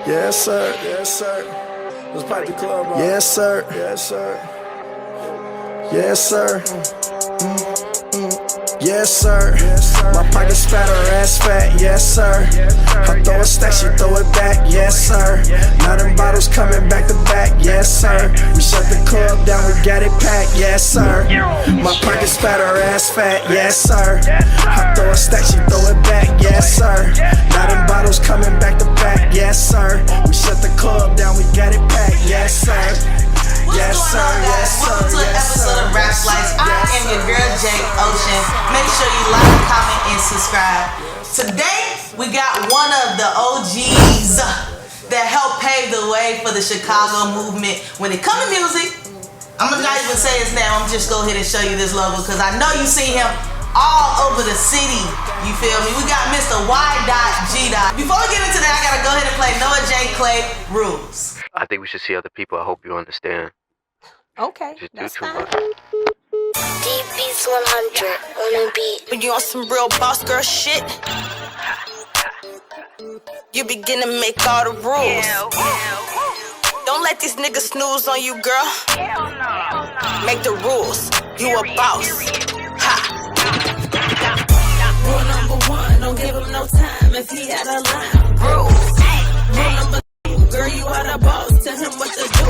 Yes, sir. Yes, sir. Let's pipe the club up. Yes, sir. Yes, sir. Yes, sir. Yes, sir. My pockets fat, her ass fat. Yes, sir. I throw a stack, she throw it back. Yes, sir. Now them bottles coming back to back. Yes, sir. We shut the club down, we got it packed. Yes, sir. My pockets fat, her ass fat. Yes, sir. I throw a stack, she throw it back. Yes, sir. Now them bottles coming back to back. Yes, sir. We shut the club down, we got it packed. Yes, sir. Yes, sir. Yes, sir. Welcome to an episode of Rap Slice. I am your girl, Jay Ocean. Make sure you like, comment, and subscribe. Today, we got one of the OGs that helped pave the way for the Chicago movement. When it comes to music, I'm not even say his name. I'm just go ahead and show you this logo because I know you see him all over the city. You feel me? We got Mr. YDOTGDOT. Before we get into that, I gotta go ahead and play Noah J. Clay Rules. I think we should see other people. I hope you understand. Okay, Just that's do too fine. much. DB's 100 on the beat. When you on some real boss girl shit, you begin to make all the rules. Don't let these niggas snooze on you, girl. Make the rules. You a boss. Ha. Rule number one, don't give him no time if he out of line. Rules. Rule number two, girl, you are the boss. Tell him what to do.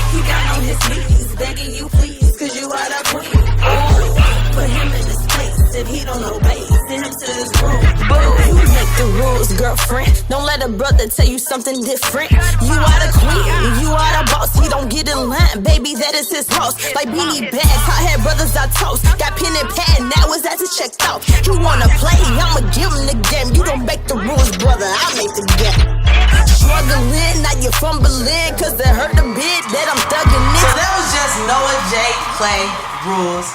He got on his knees, begging you please, cause you are the queen. Ooh, put him in his place. If he don't obey, send him to his room. You make the rules, girlfriend. Don't let a brother tell you something different. You are the queen, you are the boss. He don't get in line, baby, that is his house. Like beanie bags, hot head brothers I toast. Got pen and pad, now his ass is checked out. You wanna play, I'ma give him the game. You don't make the rules, brother, I make the game. Struggling, now you're fumbling, cause it hurt a bit that I'm thugging it. So that was just Noah J. Clay Rules.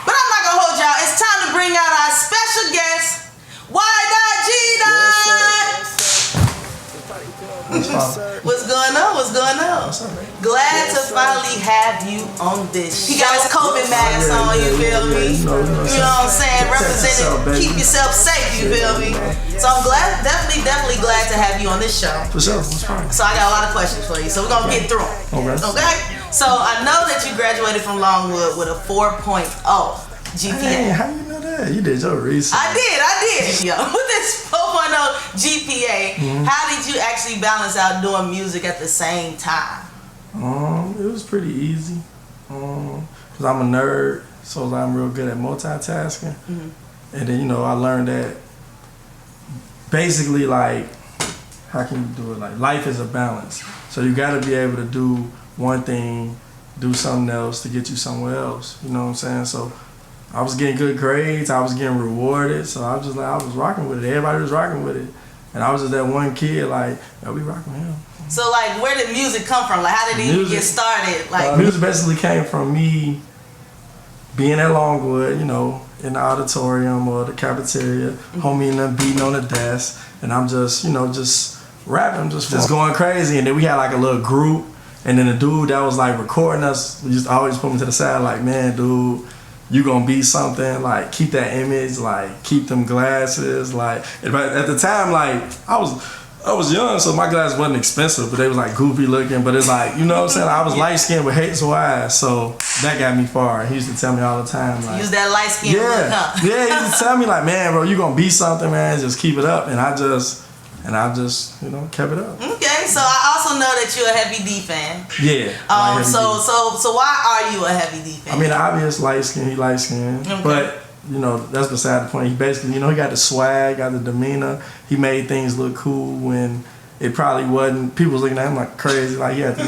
But I'm not gonna hold y'all. It's time to bring out our special guest, YDOTGDOT. What's going on? What's going on? Glad to finally have you on this. He got his COVID mask on, you feel me? You know what I'm saying? Representing, keep yourself safe, you feel me? So I'm glad, definitely glad to have you on this show. For sure, it's fine. So I got a lot of questions for you, so we're gonna get through them. Okay? So I know that you graduated from Longwood with a 4.0 GPA. Hey, how you know that? You did your research. I did. Yo, with this 4.0 GPA, how did you actually balance out doing music at the same time? It was pretty easy. Cause I'm a nerd, so I'm real good at multitasking. And then I learned that basically, like, how can you do it? Like, life is a balance. So you got to be able to do one thing, do something else to get you somewhere else. You know what I'm saying? So I was getting good grades, I was getting rewarded, so I was just like, I was rocking with it. Everybody was rocking with it. And I was just that one kid, like, yo, we rocking with him. So, like, where did music come from? Like, how did it even get started? Like, music basically came from me being at Longwood, in the auditorium or the cafeteria, homie and them beating on the desk, and I'm just, just rapping, just going crazy. And then we had like a little group, and then the dude that was like recording us, we just always put me to the side, like, man, dude, you gonna be something, like, keep that image, like, keep them glasses, like, at the time, like, I was young, so my glasses wasn't expensive, but they was like goofy looking, but it's like, you know what I'm saying, I was light skinned with hazel eyes, so that got me far. He used to tell me all the time, like, use that light skin look, huh? Yeah, he used to tell me like, man, bro, you gonna be something, man, just keep it up, and I just kept it up. Okay, so I also know that you're a Heavy D fan. Yeah. So why are you a Heavy D fan? I mean, obvious light skin, he light skin, but that's beside the point. He basically, he got the swag, got the demeanor. He made things look cool when it probably wasn't. People was looking at him like crazy. Like, he had the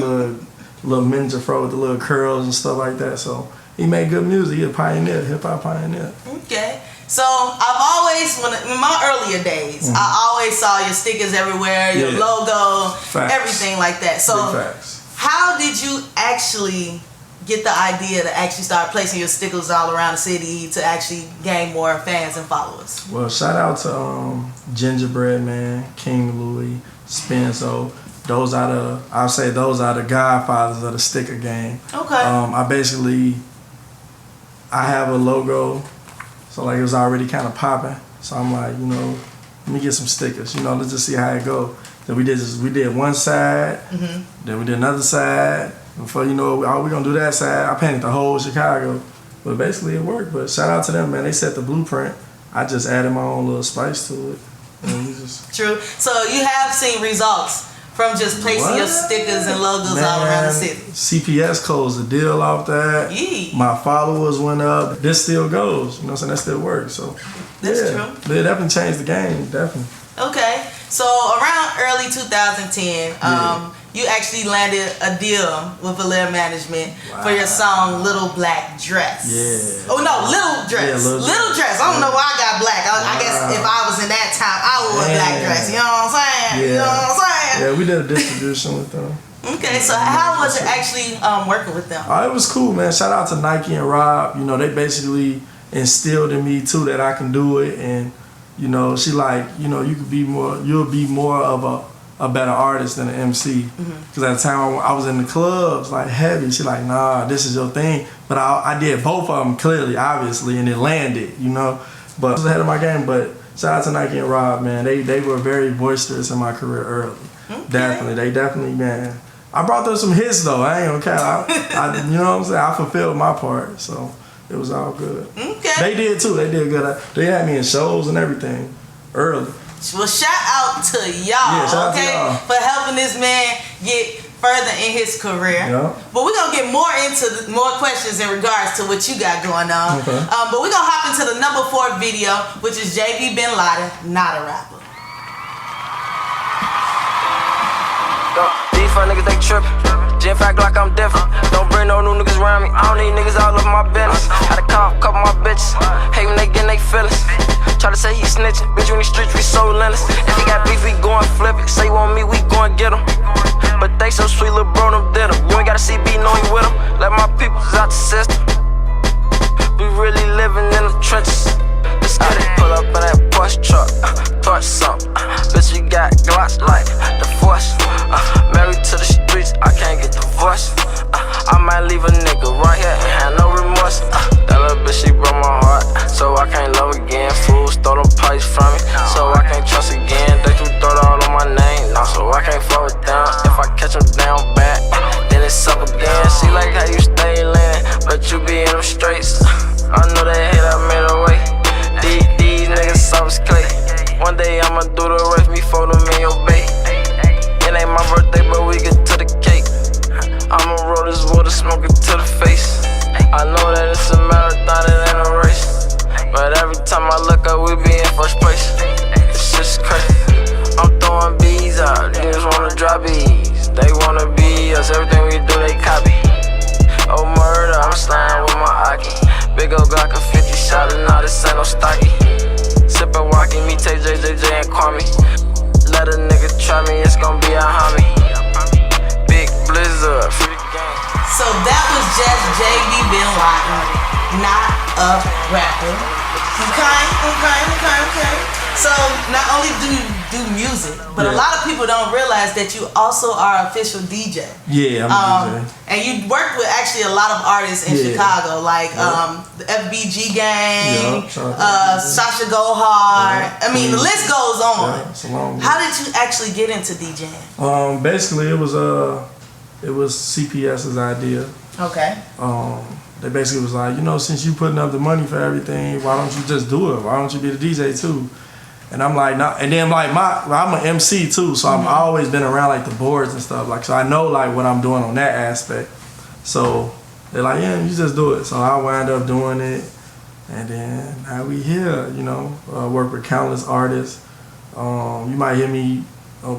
little ninja fro with the little curls and stuff like that. So he made good music. He a pioneer, hip hop pioneer. Okay. So I've always, in my earlier days, I always saw your stickers everywhere, your logo, everything like that. So how did you actually get the idea to actually start placing your stickers all around the city to actually gain more fans and followers? Well, shout out to Gingerbread Man, King Louie, Spenzo. I'll say those are the godfathers of the sticker game. Okay. I have a logo, so like it was already kind of popping. So I'm like, let me get some stickers. Let's just see how it go. Then we did one side. Then we did another side. Before you know, we gonna do that side. I painted the whole Chicago, but basically it worked. But shout out to them, man. They set the blueprint. I just added my own little spice to it. And we just True. So you have seen results from just placing your stickers and logos all around the city. CPS closed the deal off that. Yee. My followers went up. This still goes. You know what I'm saying? That still works. So That's yeah, true. It definitely changed the game. Definitely. Okay. So around early 2010, you actually landed a deal with Valer Management for your song Little Black Dress. Yeah. Oh no, Little Dress. Yeah, Little Dress. I don't know why I got black. I guess if I was in that time, I would wear black dress. You know what I'm saying? Yeah. You know what I'm saying? Yeah, we did a distribution with them. Okay, so how was it actually working with them? It was cool, man. Shout out to Nike and Rob. You know, they basically instilled in me too that I can do it, and you know, she like, you know, you'll be more of a better artist than an MC. Because at the time I was in the clubs like heavy. She like, nah, this is your thing. But I did both of them clearly, obviously, and it landed, you know. But I was ahead of my game. But shout out to Nike and Rob, man. They were very boisterous in my career early. Definitely, they definitely, man. I brought them some hits though. I ain't gonna count. You know what I'm saying? I fulfilled my part, so it was all good. Okay. They did too. They did good. They had me in shows and everything early. Well, shout out to y'all, shout out to okay, y'all. for helping this man get further in his career. Yeah. But we're gonna get more into more questions in regards to what you got going on. Okay. But we're gonna hop into the number 4 video, which is JB Bin Laden, not a rapper. These fuck niggas, they trippin'. Gin fact like I'm different. Don't bring no new niggas around me. I don't need niggas all over my business. Had to call a couple of my bitches. Hate when they gettin' they feelings. Try to say he snitchin'. Bitch, you in the streets, we so relentless. If he got beef, we goin' flip it. Say you want me, we goin' get him. But they so sweet, lil' bro, them did him. You ain't gotta see B, know you with him. Let my people out the system. We really living in the trenches. Let's get it. Pull up in that Porsche truck, torch something. Bitch, we got Glocks like the Force. Married to the streets, I can't get divorced. I might leave a nigga right here and have no remorse. That little bitch, she broke my heart, so I can't love again. Fools stole them pipes from me, so I can't trust again. They threw dirt all on my name, now so I can't fuck with them. If I catch them down bad, then it's up again. She like how you stay leaning, but you be in them straights. I know they hate I made a way. These niggas soft as clay. One day I'ma do the race, me fold them in your bay. It ain't my birthday, but we get to the cake. I'ma roll this water, smoke it to the face. I know that it's a marathon, it ain't a race. But every time I look up, we be in first place. This shit's crazy. I'm throwing bees out, niggas wanna drop bees. They wanna be us, everything we do, they copy. Oh, murder, I'm sliding with my Aki. Big ol' Glock, a 50 shot, and now this ain't no stocky. Sippin' walking, me take JJJ and call me. Let a nigga try me, it's gon' be a homie. Big blizzard, free the game. So that was just JB Bin Laden, not a rapper. Okay. So not only do you do music, but a lot of people don't realize that you also are an official DJ. Yeah, I'm a DJ. And you work with actually a lot of artists in Chicago, like the FBG Gang, Sasha Go Hard. I mean, the list goes on. Yeah, it's a long list. How did you actually get into DJing? Basically, it was CPS's idea. Okay. They basically was like, you know, since you putting up the money for everything, why don't you just do it? Why don't you be the DJ too? And I'm like, nah. And then like I'm an MC too, so I've always been around like the boards and stuff, like, so I know like what I'm doing on that aspect. So they're like, yeah, you just do it. So I wound up doing it, and then now we here, you know, work with countless artists. You might hear me my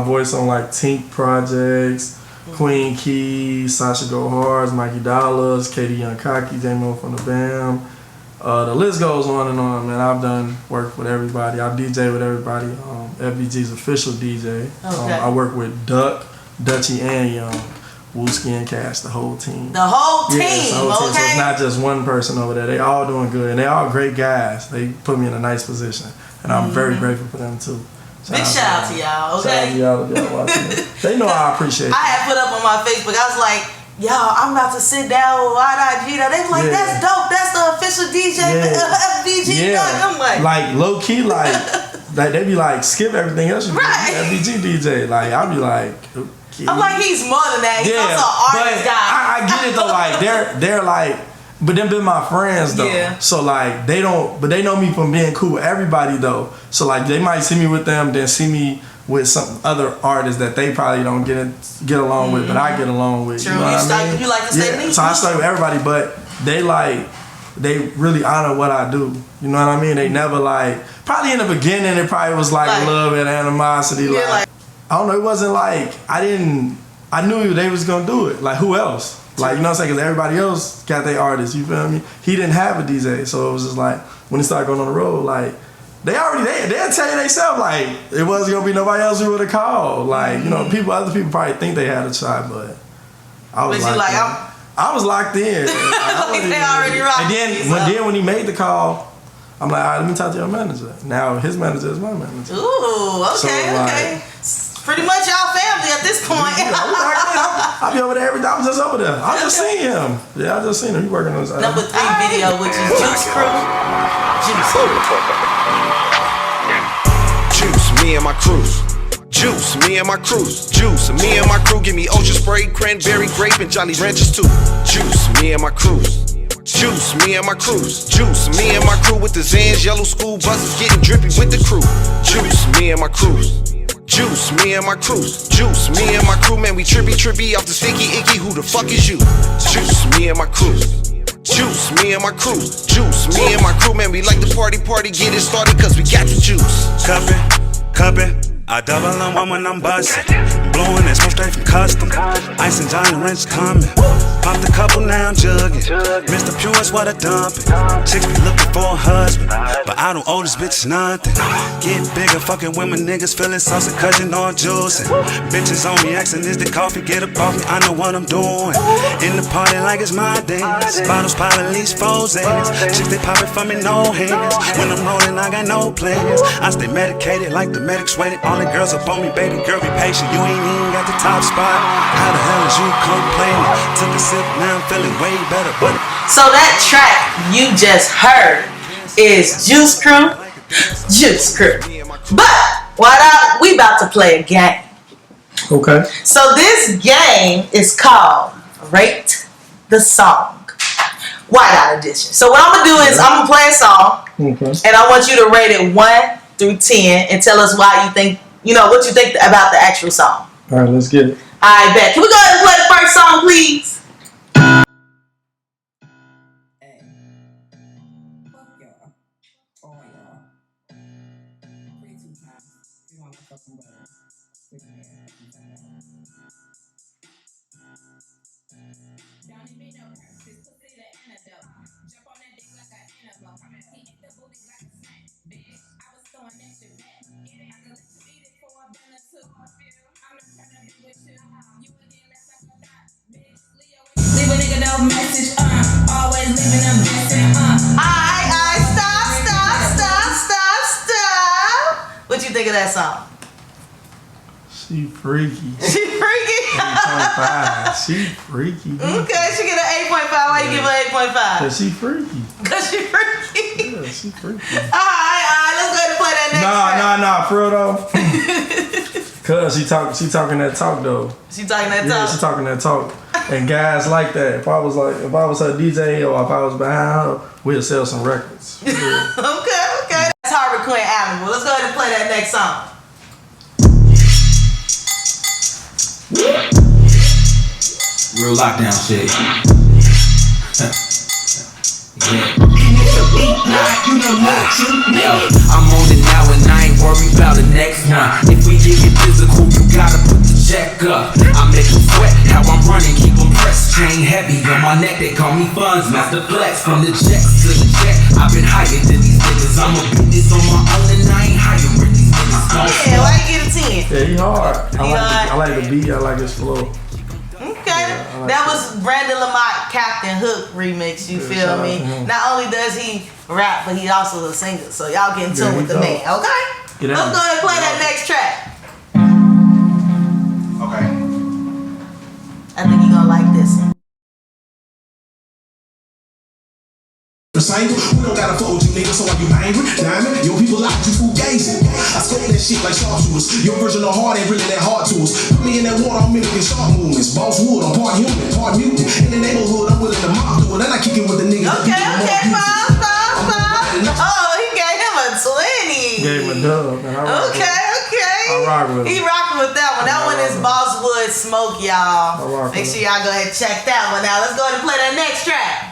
voice on like Tink projects, Queen Keys, Sasha Go Hard, Mikey Dollars, Katie Young Cocky, J-Mo from the BAM. The list goes on and on, man. I've done work with everybody. I've DJed with everybody. FBG's official DJ. Okay. I work with Duck, Dutchy, and Young, Wooski and Cash, the whole team. The whole team, yeah, it's the whole team. okay? So it's not just one person over there. They all doing good, and they all great guys. They put me in a nice position, and I'm very grateful for them too. Big shout out to y'all, okay? Shout out to y'all watching it. They know I appreciate it. I had put up on my Facebook, I was like, yo, I'm about to sit down with YDOTGDOT. They was like, that's dope. That's the official DJ for FBG. Yeah. I'm like low key, like they be like, skip everything else you do. Right. FBG DJ. Like, I be like, okay. I'm like, he's more than that. He's also an artist guy. I get it though. Like, they're like, but them been my friends though. Yeah. So like, they know me from being cool with everybody though. So like, they might see me with them, then see me with some other artists that they probably don't get along with, but I get along with. True. You know what I mean? You like to stay neat. So I stay with everybody, but they really honor what I do. You know what I mean? They never like, probably in the beginning it probably was like love and animosity. Yeah, like, I don't know, it wasn't like, I knew they was gonna do it. Like, who else? Like, you know what I'm saying? Because everybody else got their artists, you feel me? He didn't have a DJ, so it was just like, when he started going on the road, like, they'll tell you themselves, like, it wasn't gonna be nobody else we would have called. Like, you know, other people probably think they had a shot, but I was I was locked in. They already rocked. And then when he made the call, I'm like, all right, let me talk to your manager. Now his manager is my manager. Ooh, okay, So, okay. Pretty much y'all family at this point. I'll be over there every day. I was just over there. I just seen him. Yeah, I just seen him. He working on his Number 3 video, which is Juice Crew. Juice, me and my crews. Juice, me and my crews. Juice, me and my crew. Give me ocean spray, cranberry, grape, and Jolly Ranchers too. Juice, me and my crews. Juice, me and my crews. Juice, me and my crew with the Zans, yellow school buses getting drippy with the crew. Juice, me and my crews. Juice, me and my crews. Juice, me and my crew, man, we trippy off the sticky icky. Who the fuck is you? Juice, me and my crews. Juice, me and my crew. Juice, me and my crew, man, we like the party, get it started, cause we got the juice. Cuppin', I double on one when I'm bustin'. Blowing that smoke straight from custom. Ice and Johnny Ranch coming. Popped a couple, now I'm jugging. Mr. Pure is what I dump it. Chicks be looking for a husband, but I don't owe this bitch nothing. Get bigger, fucking women, niggas feeling saucy, cause you know I'm juicing. Bitches on me asking, is the coffee? Get up off me, I know what I'm doing. In the party like it's my dance. Bottles pop at least 4 Zans. Chicks they poppin' for me, no hands. When I'm rolling, I got no plans. I stay medicated like the medics waiting. All the girls up on me, baby girl, be patient. You ain't even got the top spot. How the hell is you complaining? Took a sip, now I'm feeling way better. But so that track you just heard is Juice Crew, Juice Crew. But we about to play a game. Okay. So this game is called Rate the Song, Whiteout Edition. So what I'm gonna do is I'm gonna play a song, and I want you to rate it 1 through 10 and tell us why you think, what you think about the actual song. All right, let's get it. I bet. Can we go ahead and play the first song, please? Leave a nigga no message, always leaving a message, Stop. What you think of that song? She freaky. She freaky? 8.5. She freaky. Okay, she get an 8.5. Why you give her 8.5? Cause she freaky. Cause she freaky. Yeah, she freaky. Alright, let's go ahead and play that next track. Nah, for real though. Cause she talking that talk though. She talking that talk? Yeah, she talking that talk. And guys like that. If I was her DJ or if I was behind her, we'll sell some records. Yeah. Okay. That's Harvard Quinn Avenue. Let's go ahead and play that next song. Real lockdown shit. Yo, I'm on it now and I ain't worried about the next one. If we get it physical, you gotta put the check up. I make them sweat, how I'm running, keep them pressed. Chain heavy on my neck, they call me Funds, Master Flex. From the jets to the jet, I've been higher than these niggas. I'm a business on my own and I ain't hiring these niggas. Yeah, why you get a 10? Yeah, he hard. I like the beat, I like his flow. Okay, that was Brandon Lamont Captain Hook remix, you feel me? Not only does he rap, but he also a singer, so y'all get in tune with the man, okay? Let's go ahead and play that next track. Okay. I think you're gonna like this one. single. We don't gotta fuck with you niggas, so are you angry? Diamond, your people like you fool gazing. I scope that shit like sharpshooters. Your version of hard ain't really that hard to us. Put me in that water, I'm mimicking sharp movements. Boss wood, I'm part human, part mutant. In the neighborhood, I'm willing to mob to it. And I kick it with the niggas. Okay, pause. Oh, he gave him a 20. Gave him a dub, man. Okay. I rock with him. He rocking with that one. That one is Bosswood Smoke, y'all. Make sure y'all go ahead and check that one out. Let's go ahead and play that next track.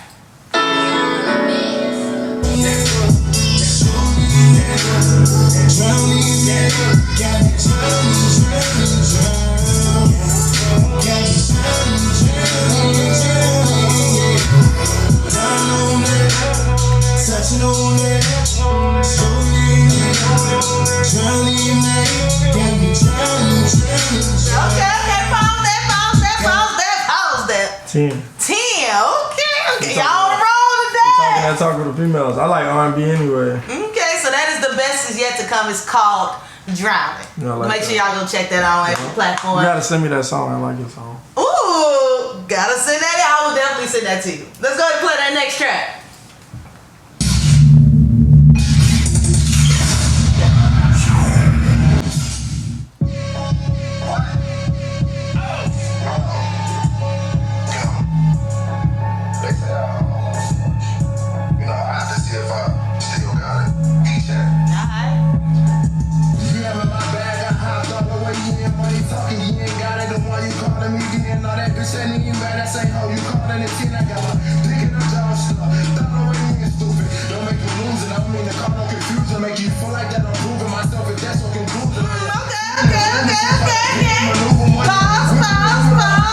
Okay, pause that. 10. Okay. Y'all on the roll today. I talk with the females. I like R&B anyway. Okay, so that is the best is yet to come. It's called Drowning. Yeah, like Make sure y'all go check that out on every platform. You gotta send me that song. I like your song. Ooh, gotta send that. I will definitely send that to you. Let's go ahead and play that next track.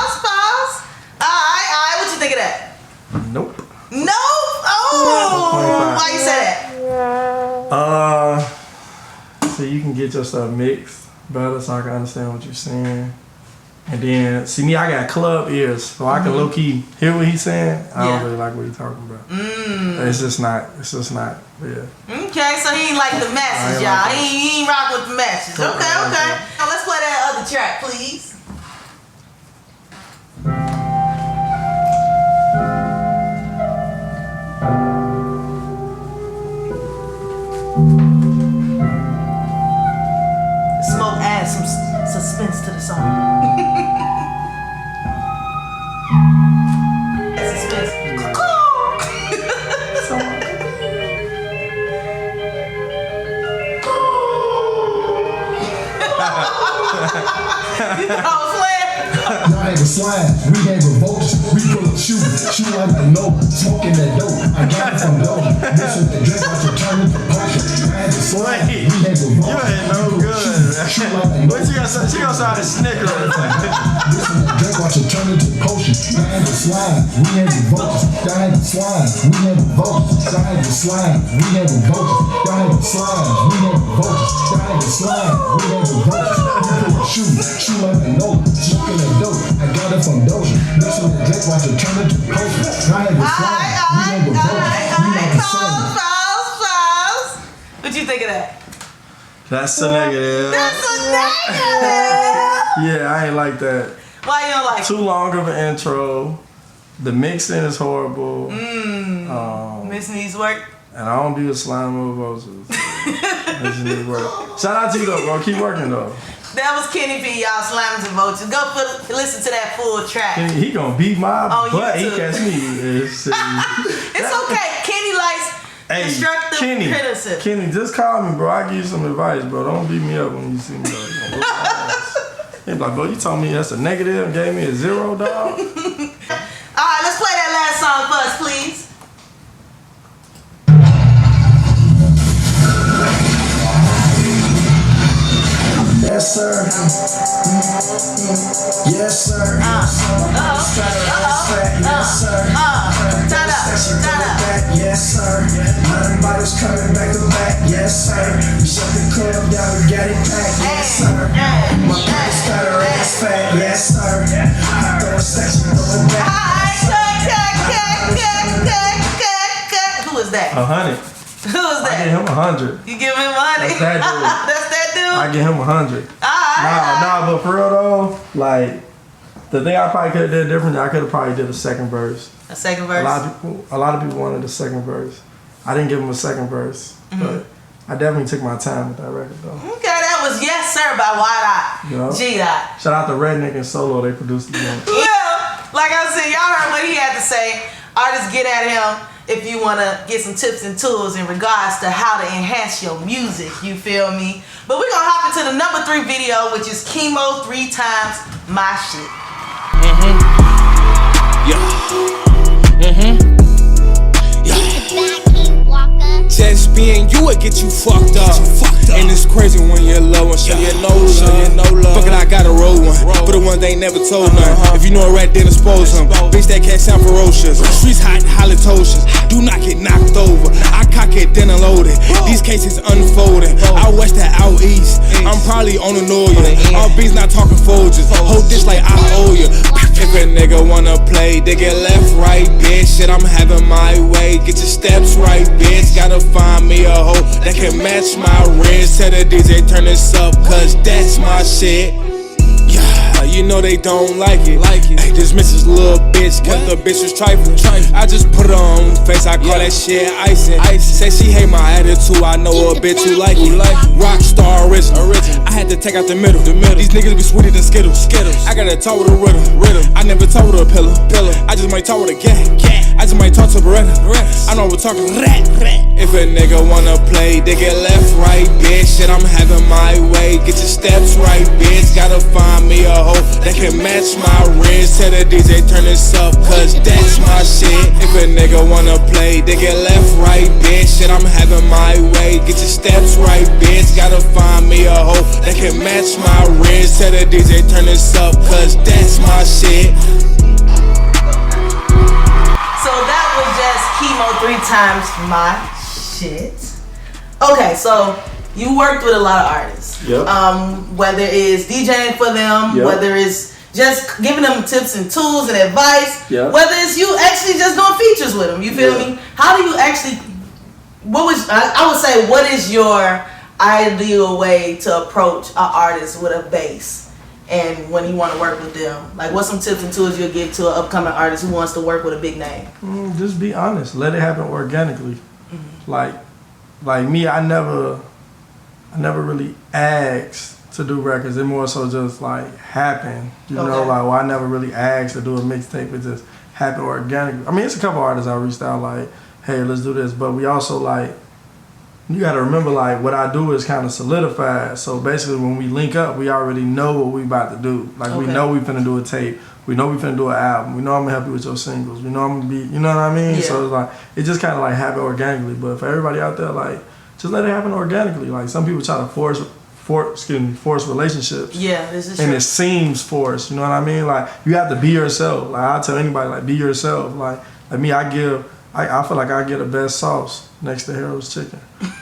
Pause. Alright, what you think of that? Nope. Oh, why you say that? So you can get your stuff mixed better so I can understand what you're saying. And then, see me, I got club ears, so I can low-key hear what he's saying. I don't really like what he's talking about. It's just not, yeah. Okay, so he ain't like the message, y'all. Like he ain't rock with the message. Okay. Now let's play that other track, please. Smoke adds some suspense to the song. Suspense. You thought I was playing? Y'all ain't a slime, we ain't revolts. We pull up shoot like I know. Smoking that dope, I got it from dope. Listen to drink like you turn into potion. I ain't a slime, we ain't revolts. You ain't no good. What you gonna say? She gonna start a snicker. Listen to drink like you turn into potion. I ain't a slime, we ain't revolts. I ain't a slime, we ain't revolts. I ain't a slime, we ain't revolts. I ain't a slime, we ain't revolts. I ain't a slime, we ain't revolts. Shoot like I know. Smoking that dope, I got it from Doja. Listen to drink like you turn into potion. I ain't a slime, we ain't revolts. We not the same. Pause. What you think of that? That's a negative. Yeah, I ain't like that. Why you don't like it? Too long of an intro. The mixing is horrible. Miss needs work. And I don't do the slime of vocals. This needs work. Shout out to you though, bro. Keep working though. That was Kenny P, y'all, Slammers and Vultures. Go listen to that full track. He gonna beat my butt. YouTube. He catch me. It's okay. Kenny likes constructive criticism. Kenny, just call me, bro. I give you some advice, bro. Don't beat me up when you see me. He like, bro, you told me that's a negative and gave me a 0, dog. All right, let's play that last song for us, please. Yes, sir. Yes, sir. Yes, sir. Yes, sir. Nine bottles coming back to back. Yes, sir. We shut the club down, we got it packed. Yes, sir. My pockets got her ass fat. Yes, sir. I throw a section going back. Who is that? 100. Who is that? I give him 100. You give him 100? That's that dude. That's that dude? I give him 100. Nah, but for real though, like the thing I probably could have did different, I could have probably did a second verse. A second verse? A lot of people wanted a second verse. I didn't give him a second verse, but I definitely took my time with that record though. Okay, that was Yes Sir by YDOTGDOT. Shout out to Redneck and Solo, they produced the joint. Well, like I said, y'all heard what he had to say. Artists, get at him if you want to get some tips and tools in regards to how to enhance your music, you feel me? But we're going to hop into the number 3 video, which is Chemo 3 Times My Shit. Just being you would get you fucked up. And it's crazy when you're low and show you no love. Fuck it, I got a roll one. But the ones they ain't never told none. If you know a rat, then expose him. Bitch, that cat sound ferocious. Streets hot, halitosis. Do not get knocked over. I cock it, then unload it. These cases unfolding. Out west to out east. I'm probably on the north. All bees not talking Folgers. Hold this like I owe you. If a nigga wanna play, they get left, right, bitch. Shit, I'm having my way. Get your steps right, bitch. Gotta find me a hoe that can match my wrist. Tell the DJ turn this up, cause that's my shit. Yeah, you know they don't like it. Hey, this Mrs. Little bitch, cause the bitch was trifling. I just put her on face, I call that shit icing. Say she hate my attitude, I know a bitch who like it. Rockstar original. I had to take out the middle. These niggas be sweeter than Skittles. I gotta talk with a rhythm. I never talk with a pillow. I just might talk with a cat. I just might talk to Beretta. I know we're talking rat. If a nigga wanna play, they get left, right, bitch. Shit, I'm having my way. Get your steps right, bitch. Gotta find me a hoe that can match my wrist. Tell the DJ turn this up, cause that's my shit. If a nigga wanna play, they get left, right, bitch. Shit, I'm having my way. Get your steps right, bitch. Gotta find me a hoe that can match my wrist. Tell the DJ turn this up, cause that's my shit. So that was just Chemo 3 Times My Shit. Okay, so you worked with a lot of artists. Yep. Whether it's DJing for them, whether it's just giving them tips and tools and advice, whether it's you actually just doing features with them, you feel me? How do you actually, I would say, what is your ideal way to approach an artist with a bass? And when you want to work with them, like what's some tips and tools you'll give to an upcoming artist who wants to work with a big name? Just be honest. Let it happen organically. Like me, I never really asked to do records. It more so just like happened. You know, like I never really asked to do a mixtape. It just happened organically. I mean, it's a couple artists I reached out like, hey, let's do this. But we also like, you gotta remember like what I do is kind of solidified. So basically when we link up, we already know what we about to do. Like we know we finna do a tape. We know we finna do an album. We know I'm gonna help you with your singles. We know I'm gonna be, you know what I mean? So it's like, it just kind of like happened organically. But for everybody out there, like, just let it happen organically. Like some people try to force relationships. Yeah, this is and true. it seems forced. You know what I mean? Like you have to be yourself. Like I tell anybody, like be yourself. Like me, I feel like I get the best sauce next to Harold's Chicken.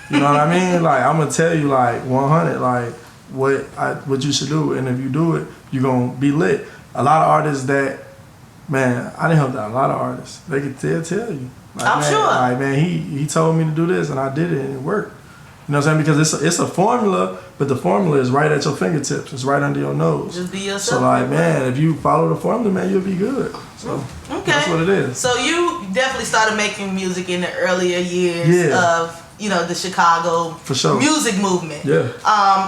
You know what I mean? Like I'm gonna tell you like 100, like what you should do, and if you do it, you're gonna be lit. A lot of artists that, man, I didn't help out a lot of artists. They could tell you. Like, I'm sure. Like man, he told me to do this and I did it and it worked. You know what I'm saying? Because it's a formula, but the formula is right at your fingertips. It's right under your nose. Just be yourself. So like, man, if you follow the formula, man, you'll be good. So that's what it is. So you definitely started making music in the earlier years of, you know, the Chicago music movement. Yeah.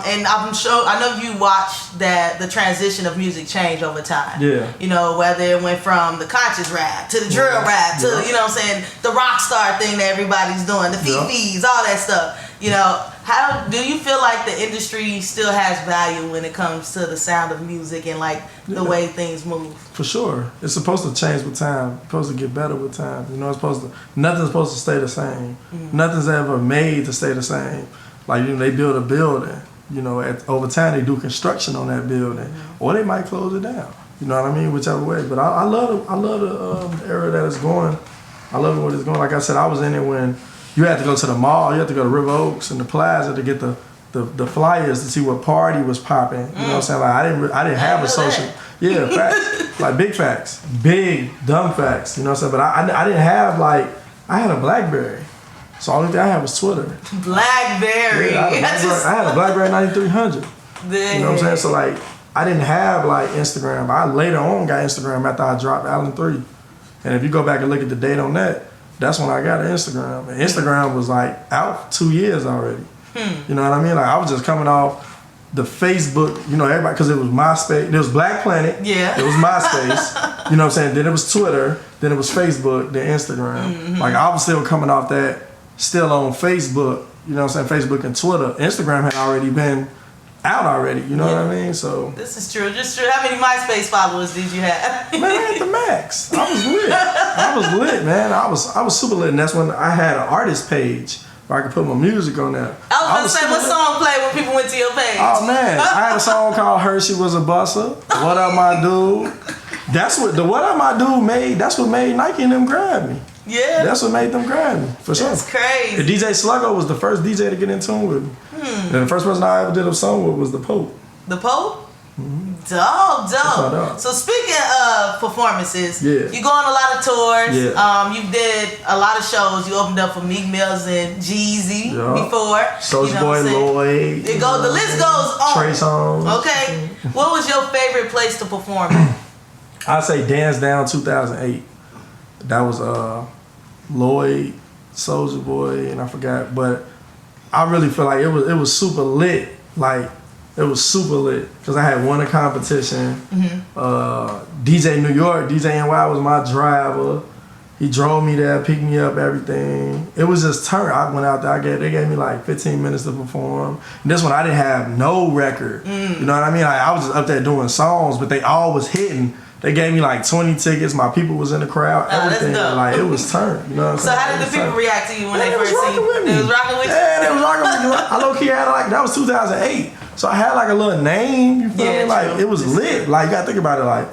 And I'm sure, I know you watched the transition of music change over time. Yeah. You know, whether it went from the conscious rap to the drill rap to, you know what I'm saying, the rock star thing that everybody's doing, the Fifis, all that stuff. You know, how do you feel like the industry still has value when it comes to the sound of music and like the way things move? For sure. It's supposed to change with time. It's supposed to get better with time. You know, nothing's supposed to stay the same. Nothing's ever made to stay the same. Like, you know, they build a building. You know, over time they do construction on that building, or they might close it down. You know what I mean? Whichever way. But I love the era that it's going. I love it when it's going. Like I said, I was in it when you had to go to the mall. You had to go to River Oaks and the Plaza to get the flyers to see what party was popping. You know what I'm saying? Like I didn't have a social. Yeah, facts. Like big facts, big dumb facts. You know what I'm saying? But I didn't have like, I had a BlackBerry. So all thing I had was Twitter. BlackBerry. Yeah, I had a BlackBerry 9300. You know what I'm saying? So like, I didn't have like Instagram. I later on got Instagram after I dropped Allen 3. And if you go back and look at the date on that, that's when I got an Instagram. And Instagram was like out 2 years already. You know what I mean? Like I was just coming off the Facebook, you know, everybody, because it was MySpace, there was Black Planet, it was MySpace, you know what I'm saying? Then it was Twitter, then it was Facebook, then Instagram. Like I was still coming off that, still on Facebook, you know what I'm saying? Facebook and Twitter. Instagram had already been out already, you know what I mean? So this is true, just true. How many MySpace followers did you have? Man, I had the max. I was lit. I was lit, man. I was super lit, and that's when I had an artist page where I could put my music on there. I was gonna say, what song played when people went to your page? Oh man, I had a song called Hershey Was a Busser. What Up My Dude? That's what the What Up My Dude made. That's what made Nike and them grab me. Yeah. That's what made them grab me, for sure. That's crazy. The DJ Sluggo was the first DJ to get in tune with me. And the first person I ever did a song with was the Pope. The Pope? Dope. So speaking of performances, you go on a lot of tours. You did a lot of shows. You opened up for Meek Mills and Jeezy before. Soulja Boy, Lloyd. The list goes on. Trey Songz. Okay. What was your favorite place to perform at? I'd say Dance Down 2008. That was Lloyd, Soulja Boy, and I forgot. But I really feel like it was super lit. Like, it was super lit because I had won a competition. DJ New York, DJ NY was my driver. He drove me there, picked me up, everything. It was just turn. I went out there. They gave me like 15 minutes to perform. And this one I didn't have no record. You know what I mean? Like, I was just up there doing songs, but they all was hitting. They gave me like 20 tickets. My people was in the crowd. Everything. Like, it was turned. You know what I'm saying? So how did the people react to you when they first seen you? They was rocking with you? Yeah, they was rocking with me. I low-key had like, that was 2008. So I had like a little name, you feel me? Like, it was lit. Like, you gotta think about it, like,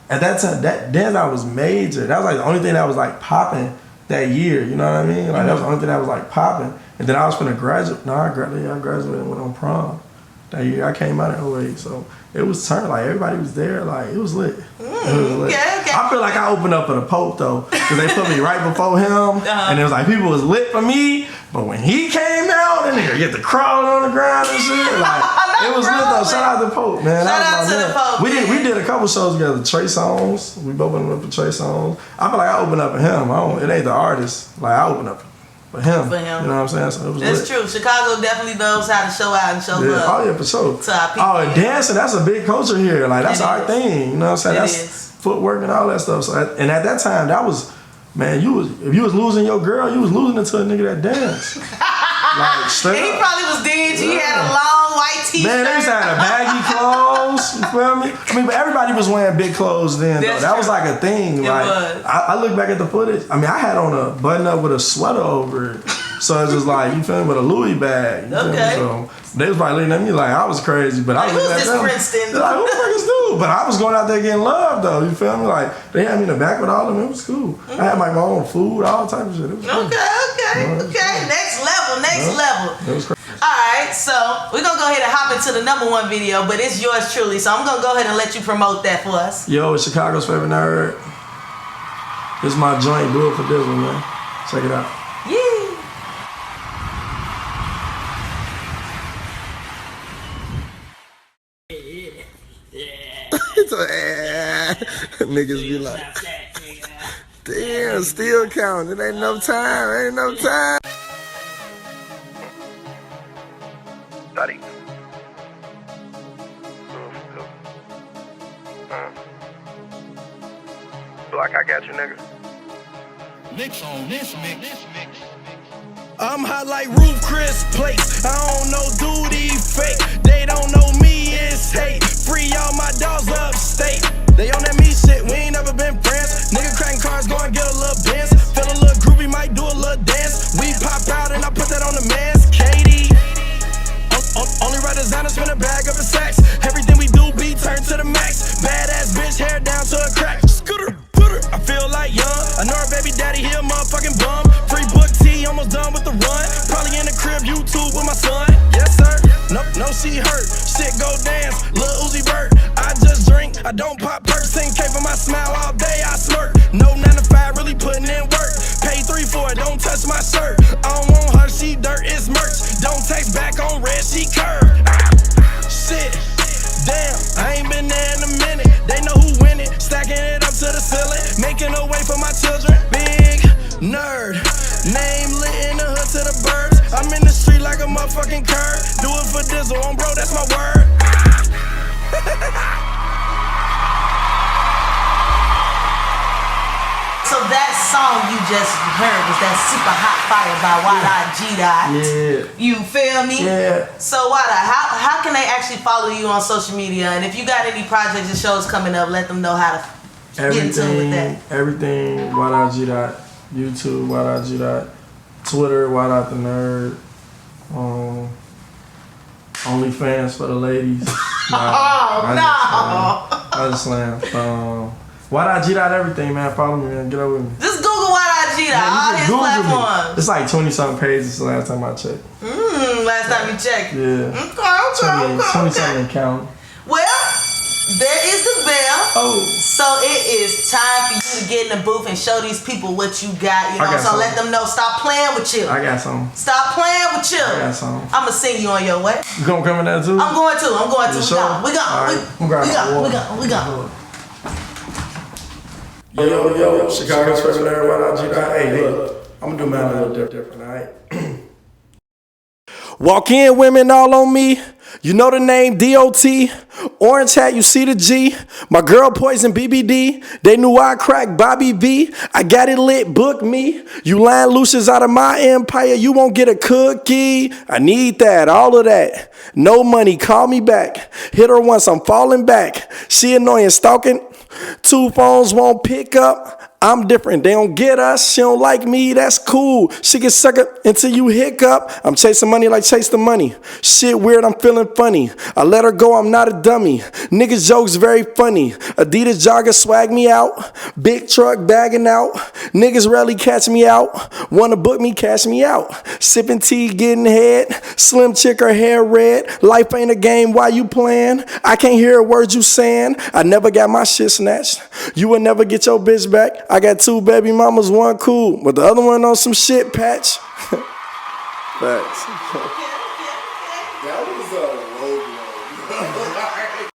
at that time, that dance I was major. That was like the only thing that was like popping that year, you know what I mean? Like, that was the only thing that was like popping. And then I was finna graduate. No, I graduated and went on prom that year. I came out in 08, so it was turned. Like, everybody was there. Like, it was lit. It was lit. Okay. I feel like I opened up for the Pope, though, because they put me right before him, and it was like people was lit for me, but when he came out, and nigga get the crawling on the ground and shit, like, it was lit, though. Shout out to Pope, man. Shout out to the Pope. We did a couple shows together. Trey Songz. We both opened up for Trey Songz. I feel like I opened up for him. It ain't the artist. Like, I opened up for him. You know what I'm saying? So it was That's true. Chicago definitely knows how to show out and show love. Oh, yeah, for sure. To our people. Oh, and dancing, that's a big culture here. Like, that's our thing. You know what I'm saying? That's footwork and all that stuff. So, and at that time, that was, man, if you was losing your girl, you was losing it to a nigga that danced. Like, straight and he up. probably was dingy. He had a long white t-shirt. Man, they used to have baggy clothes. You feel me? I mean, but everybody was wearing big clothes then, though. That was like a thing. It like, was. I look back at the footage. I mean, I had on a button up with a sweater over it. So it's just like, you feel me, with a Louis bag. You feel me? So they was probably looking at me like I was crazy, but I was looking at them. Princeton? They're like, who the fuck is dude? But I was going out there getting love, though. You feel me? Like, they had me in the back with all of them. It was cool. I had my own food, all type of shit. It was cool. Okay. Next level. It was crazy. Alright, so we're gonna go ahead and hop into the #1 video, but it's yours truly. So I'm gonna go ahead and let you promote that for us. Yo, it's Chicago's favorite nerd. This is my joint. Do it for this one, man. Check it out. Yeah. Niggas be like, damn, still counting. It ain't enough time. Daddy. Like I got you, nigga. Mix on this mix. I'm hot like roof Chris plates. I don't know duty fake. They don't know me, it's hate. Free all my dogs upstate. They on that me shit, we ain't never been friends. Nigga cracking cars, go and get a little Benz. Feel a little groovy, might do a little dance. We pop out and I put that on the mask. Katie. Only right designers spin a bag up in sacks. Everything we do be turned to the max. Badass bitch, hair down to a crack. Scooter, put her, I feel like young. I know her baby daddy, he a motherfucking bum. Free book T, almost done with the run. Probably in the crib, YouTube with my son. Yes sir, no she hurt. Shit go dance, Lil Uzi Vert. I just drink, I don't pop perks. 10K for my smile all day, I smirk. No 9 to 5, really putting in work. Pay 3 for it, don't touch my shirt. I don't want her, she dirt, it's merch. Don't text back on red, she curved. Shit, damn, I ain't been there in a minute. They know who winning, stacking it up to the ceiling. Making a way for my children, big nerd. that song you just heard was that Super Hot Fire by YDOTGDOT. Yeah. You feel me? Yeah. So Wada, how can they actually follow you on social media? And if you got any projects and shows coming up, let them know how to get into it with that. Everything YDOTGDOT, YouTube YDOTGDOT, Twitter YDOTTheNerd, OnlyFans for the ladies. I just slam. YDOTGDOT everything, man. Follow me, man. Get up with me. Just Google YDOTGDOT, all his platforms. It's like 20-something pages the last time I checked. Last time you checked. Yeah. Okay. 20-something count. Well, there is the bell. Oh. So it is time for you to get in the booth and show these people what you got. You know, so let them know. Stop playing with you. I got some. Stop playing with you. I got some. I'm gonna sing you on your way. You gonna come in there too? I'm going to. You sure? We got. Yo, Chicago's first nerd, YDOTGDOT. Hey, look, I'm gonna do mine a little different, alright? Walk in, women all on me. You know the name DOT. Orange hat, you see the G. My girl Poison BBD. They knew I cracked Bobby V. I got it lit, book me. You lying looses out of my empire, you won't get a cookie. I need that, all of that. No money, call me back. Hit her once, I'm falling back. She annoying, stalking. 2 phones won't pick up. I'm different, they don't get us. She don't like me, that's cool. She can suck it until you hiccup. I'm chasing money like chase the money. Shit weird, I'm feeling funny. I let her go, I'm not a dummy. Niggas jokes very funny. Adidas jogger swag me out. Big truck bagging out. Niggas rarely catch me out. Wanna book me, cash me out. Sipping tea, getting head. Slim chick, her hair red. Life ain't a game, why you playing? I can't hear a word you saying. I never got my shit snatched. You will never get your bitch back. I got 2 baby mamas, 1 cool, but the other one on some shit patch. Facts. That was a low blow.